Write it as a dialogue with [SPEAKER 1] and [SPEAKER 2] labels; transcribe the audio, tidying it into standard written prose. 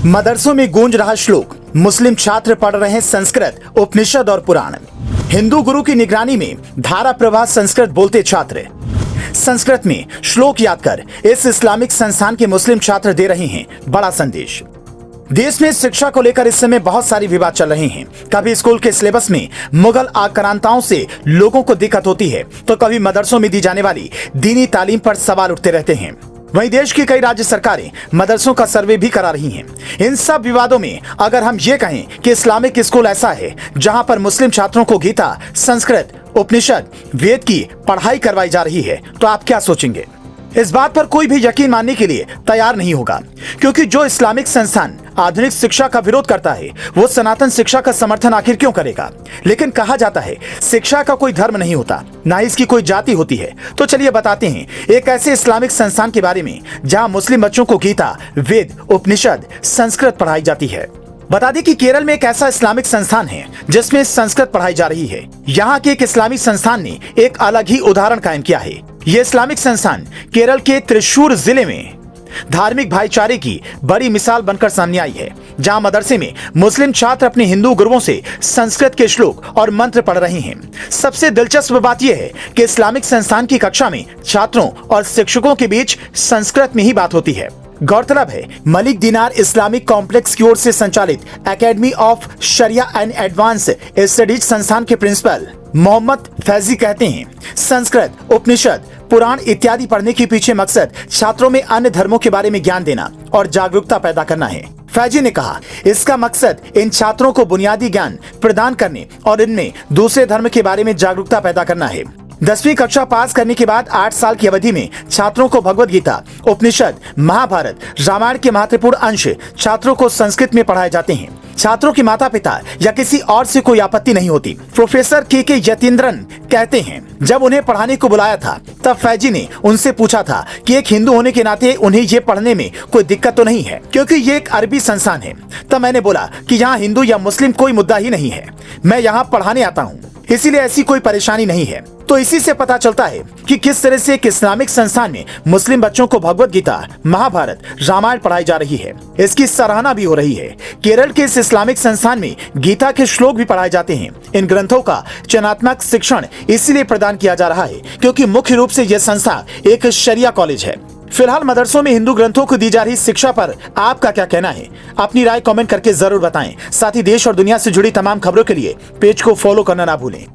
[SPEAKER 1] मदरसों में गूंज रहा श्लोक, मुस्लिम छात्र पढ़ रहे हैं संस्कृत, उपनिषद और पुराण। हिंदू गुरु की निगरानी में धारा प्रवाह संस्कृत बोलते छात्र। संस्कृत में श्लोक याद कर इस इस्लामिक संस्थान के मुस्लिम छात्र दे रहे हैं बड़ा संदेश। देश में शिक्षा को लेकर इस समय बहुत सारी विवाद चल रहे हैं। कभी स्कूल के सिलेबस में मुगल आक्रांताओं से लोगों को दिक्कत होती है, तो कभी मदरसों में दी जाने वाली दीनी तालीम पर सवाल उठते रहते हैं। वहीं देश की कई राज्य सरकारें मदरसों का सर्वे भी करा रही हैं। इन सब विवादों में अगर हम ये कहें कि इस्लामिक स्कूल ऐसा है जहां पर मुस्लिम छात्रों को गीता, संस्कृत, उपनिषद, वेद की पढ़ाई करवाई जा रही है, तो आप क्या सोचेंगे? इस बात पर कोई भी यकीन मानने के लिए तैयार नहीं होगा, क्योंकि जो इस्लामिक संस्थान आधुनिक शिक्षा का विरोध करता है वो सनातन शिक्षा का समर्थन आखिर क्यों करेगा? लेकिन कहा जाता है शिक्षा का कोई धर्म नहीं होता, ना ही इसकी कोई जाति होती है। तो चलिए बताते हैं एक ऐसे इस्लामिक संस्थान के बारे में जहां मुस्लिम बच्चों को गीता, वेद, उपनिषद, संस्कृत पढ़ाई जाती है। बता दें कि केरल में एक ऐसा इस्लामिक संस्थान है जिसमें संस्कृत पढ़ाई जा रही है। यहाँ के एक इस्लामिक संस्थान ने एक अलग ही उदाहरण कायम किया है। ये इस्लामिक संस्थान केरल के त्रिशूर जिले में धार्मिक भाईचारे की बड़ी मिसाल बनकर सामने आई है, जहां मदरसे में मुस्लिम छात्र अपने हिंदू गुरुओं से संस्कृत के श्लोक और मंत्र पढ़ रहे हैं। सबसे दिलचस्प बात यह है कि इस्लामिक संस्थान की कक्षा में छात्रों और शिक्षकों के बीच संस्कृत में ही बात होती है। गौरतलब है मलिक दिनार इस्लामिक कॉम्प्लेक्स की ओर से संचालित academy of Sharia and advance studies संस्थान के प्रिंसिपल मोहम्मद फैजी कहते हैं, संस्कृत, उपनिषद, पुराण इत्यादि पढ़ने के पीछे मकसद छात्रों में अन्य धर्मों के बारे में ज्ञान देना और जागरूकता पैदा करना है। फैजी ने कहा, इसका मकसद इन छात्रों को बुनियादी ज्ञान प्रदान करने और इनमें दूसरे धर्म के बारे में जागरूकता पैदा करना है। 10वीं कक्षा पास करने के बाद 8 साल की अवधि में छात्रों को भगवद गीता, उपनिषद, महाभारत, रामायण के महत्वपूर्ण अंश छात्रों को संस्कृत में पढ़ाए जाते हैं। छात्रों के माता पिता या किसी और से कोई आपत्ति नहीं होती। प्रोफेसर के यतीन्द्रन कहते हैं, जब उन्हें पढ़ाने को बुलाया था तब फैजी ने उनसे पूछा था कि एक हिंदू होने के नाते उन्हें ये पढ़ने में कोई दिक्कत तो नहीं है, क्योंकि ये एक अरबी संस्थान है। तब मैंने बोला कि यहाँ हिंदू या मुस्लिम कोई मुद्दा ही नहीं है, मैं यहाँ पढ़ाने आता हूँ, इसीलिए ऐसी कोई परेशानी नहीं है। तो इसी से पता चलता है कि किस तरह से एक इस्लामिक संस्थान में मुस्लिम बच्चों को भगवद गीता, महाभारत, रामायण पढ़ाई जा रही है। इसकी सराहना भी हो रही है। केरल के इस इस्लामिक संस्थान में गीता के श्लोक भी पढ़ाए जाते हैं। इन ग्रंथों का चयनात्मक शिक्षण इसीलिए प्रदान किया जा रहा है क्योंकि मुख्य रूप से यह संस्था एक शरिया कॉलेज है। फिलहाल मदरसों में हिंदू ग्रंथों को दी जा रही शिक्षा पर आपका क्या कहना है? अपनी राय कमेंट करके जरूर बताएं। साथ ही देश और दुनिया से जुड़ी तमाम खबरों के लिए पेज को फॉलो करना ना भूलें।